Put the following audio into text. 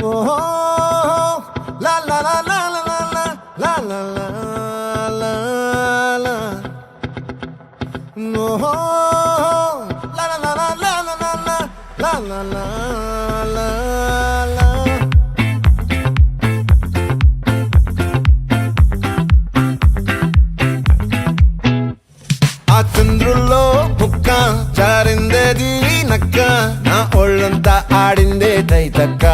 ఓహో లా లా లా లా లా లా లా లా లా లా ఓహో లా లా లా లా లా లా లా లా లా లా లా ఆ చంద్రుల్లో ముక్క జారిందేది నక్క నా ఒళ్ళంతా ఆడిందే తైతక్క